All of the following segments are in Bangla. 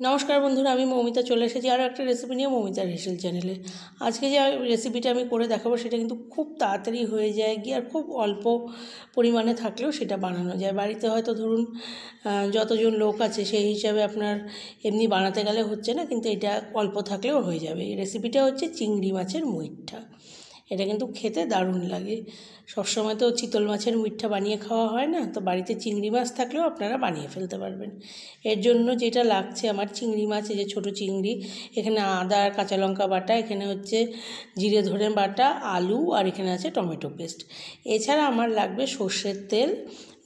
নমস্কার বন্ধুরা, আমি মৌমিতা চলে এসেছি আরও একটা রেসিপি নিয়ে মৌমিতার হেসেল চ্যানেলে। আজকে যে রেসিপিটা আমি করে দেখাবো সেটা কিন্তু খুব তাড়াতাড়ি হয়ে যায় গিয়ে, আর খুব অল্প পরিমাণে থাকলেও সেটা বানানো যায়। বাড়িতে হয়তো ধরুন যতজন লোক আছে সেই হিসাবে আপনার এমনি বানাতে গেলে হচ্ছে না, কিন্তু এটা অল্প থাকলেও হয়ে যাবে। এই রেসিপিটা হচ্ছে চিংড়ি মাছের মুইঠা। এটা কিন্তু খেতে দারুণ লাগে। সবসময় তো চিতল মাছের মুইঠা বানিয়ে খাওয়া হয় না, তো বাড়িতে চিংড়ি মাছ থাকলেও আপনারা বানিয়ে ফেলতে পারবেন। এর জন্য যেটা লাগছে আমার চিংড়ি মাছ, এই যে ছোটো চিংড়ি, এখানে আদা আর কাঁচা লঙ্কা বাটা, এখানে হচ্ছে জিরে ধনে বাটা, আলু, আর এখানে আছে টমেটো পেস্ট। এছাড়া আমার লাগবে সর্ষের তেল,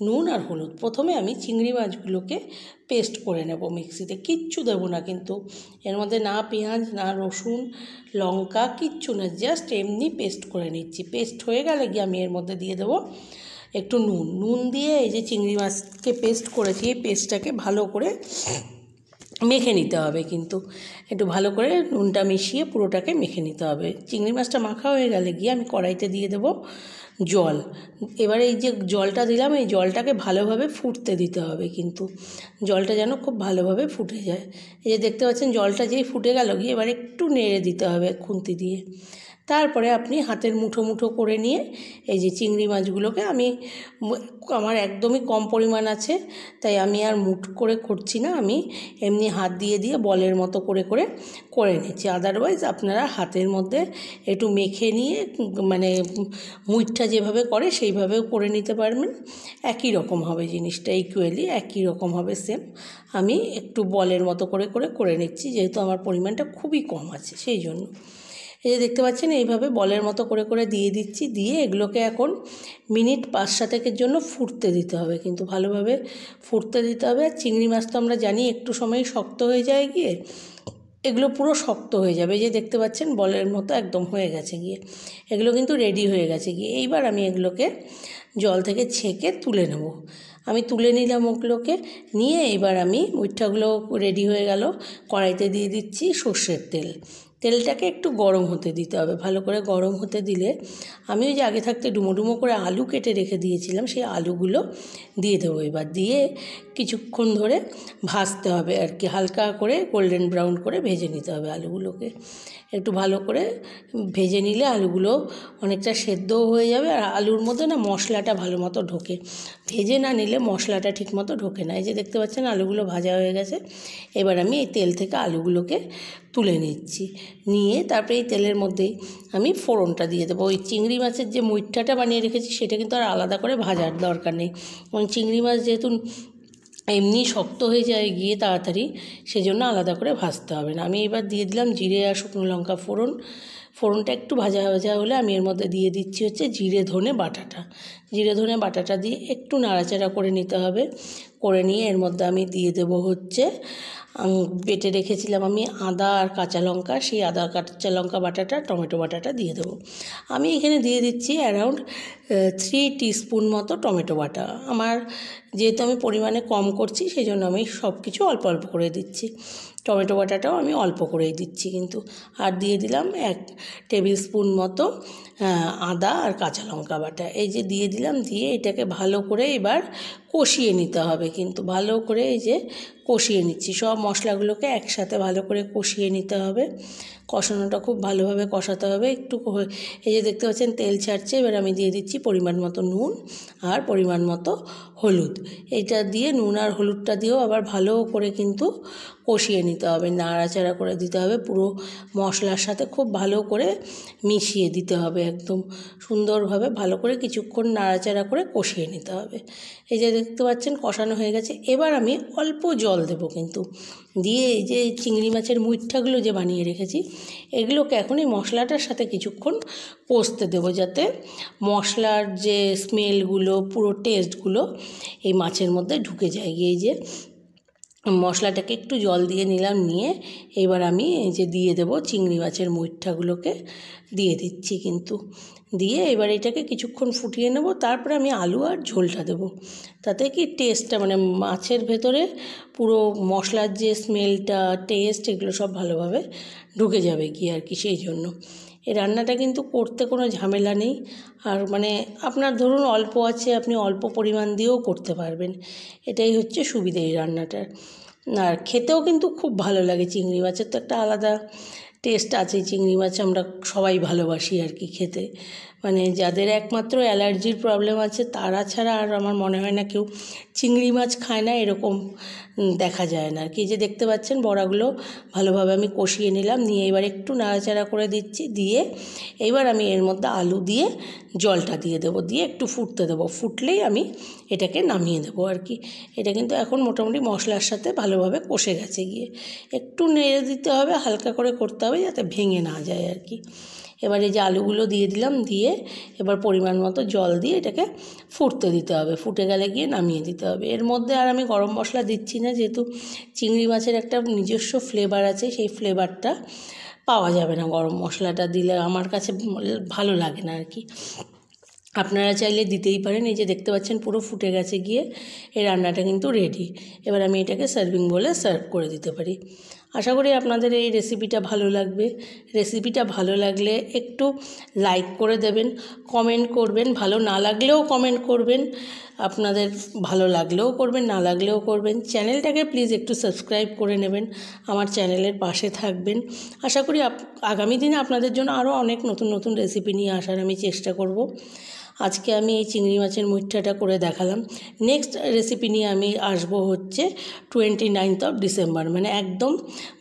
নুন আর হলুদ। প্রথমে আমি চিংড়ি মাছগুলোকে পেস্ট করে নেব মিক্সিতে, কিচ্ছু দেবো না কিন্তু এর মধ্যে, না পেঁয়াজ না রসুন লঙ্কা কিচ্ছু না, জাস্ট এমনি পেস্ট করে নিচ্ছি। পেস্ট হয়ে গেলে গিয়ে আমি এর মধ্যে দিয়ে দেবো একটু নুন দিয়ে এই যে চিংড়ি মাছকে পেস্ট করেছি এই পেস্টটাকে ভালো করে মেখে নিতে হবে। কিন্তু একটু ভালো করে নুনটা মিশিয়ে পুরোটাকে মেখে নিতে হবে। চিংড়ি মাছটা মাখা হয়ে গেলে গিয়ে আমি কড়াইতে দিয়ে দেবো জল। এবারে এই যে জলটা দিলাম, এই জলটাকে ভালোভাবে ফুটতে দিতে হবে, কিন্তু জলটা যেন খুব ভালোভাবে ফুটে যায়। এই যে দেখতে পাচ্ছেন জলটা যেই ফুটে গেল গিয়ে এবার একটু নেড়ে দিতে হবে খুন্তি দিয়ে। তারপরে আপনি হাতের মুঠো মুঠো করে নিয়ে এই যে চিংড়ি মাছগুলোকে আমার একদমই কম পরিমাণ আছে, তাই আমি আর মুঠ করে করছি না, আমি এমনি হাত দিয়ে দিয়ে বলের মতো করে করে করে নিচ্ছি। আদারওয়াইজ আপনারা হাতের মধ্যে একটু মেখে নিয়ে মানে মুইঠা যেভাবে করে সেইভাবেও করে নিতে পারবেন। একই রকম হবে জিনিসটা, ইকুয়ালি একই রকম হবে সেম। আমি একটু বলের মতো করে করে করে নিচ্ছি, যেহেতু আমার পরিমাণটা খুবই কম আছে সেই জন্য। এই যে দেখতে পাচ্ছেন এইভাবে বলের মতো করে করে দিয়ে দিচ্ছি। দিয়ে এগুলোকে এখন মিনিট 5-7 জন্য ফুটতে দিতে হবে, কিন্তু ভালোভাবে ফুটতে দিতে হবে। আর চিংড়ি মাছ তো আমরা জানি একটু সময় শক্ত হয়ে যায় গিয়ে, এগুলো পুরো শক্ত হয়ে যাবে। যে দেখতে পাচ্ছেন বলের মতো একদম হয়ে গেছে গিয়ে, এগুলো কিন্তু রেডি হয়ে গেছে গিয়ে। এইবার আমি এগুলোকে জল থেকে ছেঁকে তুলে নেব। আমি তুলে নিলাম ওগুলোকে নিয়ে, এবার আমি মুইঠাগুলো রেডি হয়ে গেল। কড়াইতে দিয়ে দিচ্ছি সর্ষের তেল। তেলটাকে একটু গরম হতে দিতে হবে। ভালো করে গরম হতে দিলে আমি ওই যে আগে থাকতে ডুমো ডুমো করে আলু কেটে রেখে দিয়েছিলাম, সেই আলুগুলো দিয়ে দেবো। এবার দিয়ে কিছুক্ষণ ধরে ভাজতে হবে আর কি, হালকা করে গোল্ডেন ব্রাউন করে ভেজে নিতে হবে আলুগুলোকে। একটু ভালো করে ভেজে নিলে আলুগুলো অনেকটা সেদ্ধও হয়ে যাবে, আর আলুর মধ্যে না মশলাটা ভালো মতো ঢোকে। ভেজে না নিলে মশলাটা ঠিক মতো ঢোকে না। এই যে দেখতে পাচ্ছেন আলুগুলো ভাজা হয়ে গেছে। এবার আমি এই তেল থেকে আলুগুলোকে তুলে নিচ্ছি, নিয়ে তারপরে এই তেলের মধ্যেই আমি ফোড়নটা দিয়ে দেবো। ওই চিংড়ি মাছের যে মুইঠাটা বানিয়ে রেখেছি সেটা কিন্তু আর আলাদা করে ভাজার দরকার নেই, কারণ চিংড়ি মাছ যেহেতু এমনি শক্ত হয়ে যায় গিয়ে তাড়াতাড়ি, সেজন্য আলাদা করে ভাজতে হবে না। আমি এবার দিয়ে দিলাম জিরে আর শুকনো লঙ্কা ফোড়ন। ফোড়নটা একটু ভাজা ভাজা হলে আমি এর মধ্যে দিয়ে দিচ্ছি হচ্ছে জিরে ধনে বাটাটা। জিরে ধনে বাটাটা দিয়ে একটু নাড়াচাড়া করে নিতে হবে। করে নিয়ে এর মধ্যে আমি দিয়ে দেবো হচ্ছে বেটে রেখেছিলাম আমি আদা আর কাঁচা লঙ্কা, সেই আদা কাঁচা লঙ্কা বাটাটা টমেটো বাটাটা দিয়ে দেবো। আমি এখানে দিয়ে দিচ্ছি অ্যারাউন্ড 3 টিস্পুন মতো টমেটো বাটা। আমার যেহেতু আমি পরিমাণে কম করছি সেই জন্য আমি সব কিছু অল্প অল্প করে দিচ্ছি। টমেটো বাটাটাও আমি অল্প করেই দিচ্ছি কিন্তু। আর দিয়ে দিলাম 1 টেবিল স্পুন মতো আদা আর কাঁচা লঙ্কা বাটা। এই যে দিয়ে দিলাম, দিয়ে এটাকে ভালো করে এবার কষিয়ে নিতে হবে, কিন্তু ভালো করে এই যে কষিয়ে নিচ্ছি। সব মশলাগুলোকে একসাথে ভালো করে কষিয়ে নিতে হবে। কষানোটা খুব ভালোভাবে কষাতে হবে। একটু এই যে দেখতে পাচ্ছেন তেল ছাড়ছে। এবার আমি দিয়ে দিচ্ছি পরিমাণ মতো নুন আর পরিমাণ মতো হলুদ। এইটা দিয়ে নুন আর হলুদটা দিয়েও আবার ভালো করে কিন্তু কষিয়ে নিতে হবে, নাড়াচাড়া করে দিতে হবে। পুরো মশলার সাথে খুব ভালো করে মিশিয়ে দিতে হবে, একদম সুন্দরভাবে ভালো করে কিছুক্ষণ নাড়াচাড়া করে কষিয়ে নিতে হবে। এই যে দেখতে পাচ্ছেন কষানো হয়ে গেছে। এবার আমি অল্প জল দেবো কিন্তু, দিয়ে এই যে চিংড়ি মাছের মুইঠাগুলো যে বানিয়ে রেখেছি এগুলোকে এখন এই মশলাটার সাথে কিছুক্ষণ কষতে দেবো, যাতে মশলার যে স্মেলগুলো পুরো টেস্টগুলো এই মাছের মধ্যে ঢুকে যায়। এই যে মশলাটাকে একটু জল দিয়ে নিলাম, নিয়ে এবার আমি এই যে দিয়ে দেবো চিংড়ি মাছের মুইঠাগুলোকে দিয়ে দিচ্ছি কিন্তু। দিয়ে এবার এটাকে কিছুক্ষণ ফুটিয়ে নেব। তারপরে আমি আলু আর ঝোলটা দেবো, তাতে কি টেস্টটা মানে মাছের ভেতরে পুরো মশলার যে স্মেলটা টেস্ট এগুলো সব ভালোভাবে ঢুকে যাবে কি আর কি। সেই জন্য এই রান্নাটা কিন্তু করতে কোনো ঝামেলা নেই। আর মানে আপনার ধরুন অল্প আছে, আপনি অল্প পরিমাণ দিয়েও করতে পারবেন। এটাই হচ্ছে সুবিধা এই রান্নাটার। আর খেতেও কিন্তু খুব ভালো লাগে। চিংড়ি মাছের তো একটা আলাদা টেস্ট আছে। চিংড়ি মাছ আমরা সবাই ভালোবাসি আর কি খেতে, মানে যাদের একমাত্র অ্যালার্জির প্রবলেম আছে তারা ছাড়া আর আমার মনে হয় না কেউ চিংড়ি মাছ খায় না, এরকম দেখা যায় না আর কি। যে দেখতে পাচ্ছেন বড়াগুলো ভালোভাবে আমি কষিয়ে নিলাম, নিয়ে এবার একটু নাড়াচাড়া করে দিচ্ছি, দিয়ে এবার আমি এর মধ্যে আলু দিয়ে জলটা দিয়ে দেবো, দিয়ে একটু ফুটতে দেবো, ফুটলেই আমি এটাকে নামিয়ে দেবো আর কি। এটা কিন্তু এখন মোটামুটি মশলার সাথে ভালোভাবে কষে গেছে, গিয়ে একটু নেড়ে দিতে হবে, হালকা করে করতে হবে যাতে ভেঙে না যায় আর কি। এবার এই যে আলুগুলো দিয়ে দিলাম, দিয়ে এবার পরিমাণ মতো জল দিয়ে এটাকে ফুটতে দিতে হবে, ফুটে গেলে গিয়ে নামিয়ে দিতে হবে। এর মধ্যে আর আমি গরম মশলা দিচ্ছি না, যেহেতু চিংড়ি মাছের একটা নিজস্ব ফ্লেভার আছে, সেই ফ্লেভারটা পাওয়া যাবে না গরম মশলাটা দিলে, আমার কাছে ভালো লাগে না আর কি। আপনারা চাইলে দিতেই পারেন। এই যে দেখতে পাচ্ছেন পুরো ফুটে গেছে, গিয়ে এই রান্নাটা কিন্তু রেডি। এবার আমি এটাকে সার্ভিং বলে সার্ভ করে দিতে পারি। আশা করি আপনাদের এই রেসিপিটা ভালো লাগবে। রেসিপিটা ভালো লাগলে একটু লাইক করে দেবেন, কমেন্ট করবেন, ভালো না লাগলেও কমেন্ট করবেন, আপনাদের ভালো লাগলেও করবেন, না লাগলেও করবেন। চ্যানেলটাকে প্লিজ একটু সাবস্ক্রাইব করে নেবেন, আমার চ্যানেলের পাশে থাকবেন। আশা করি আগামী দিনে আপনাদের জন্য আরও অনেক নতুন নতুন রেসিপি নিয়ে আসার আমি চেষ্টা করব। আজকে আমি এই চিংড়ি মাছের মুইঠ্যাটা করে দেখালাম। নেক্সট রেসিপি নিয়ে আমি আসবো হচ্ছে 29 ডিসেম্বর, মানে একদম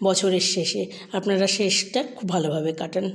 বছরের শেষে। আপনারা শেষটা খুব ভালোভাবে কাটান।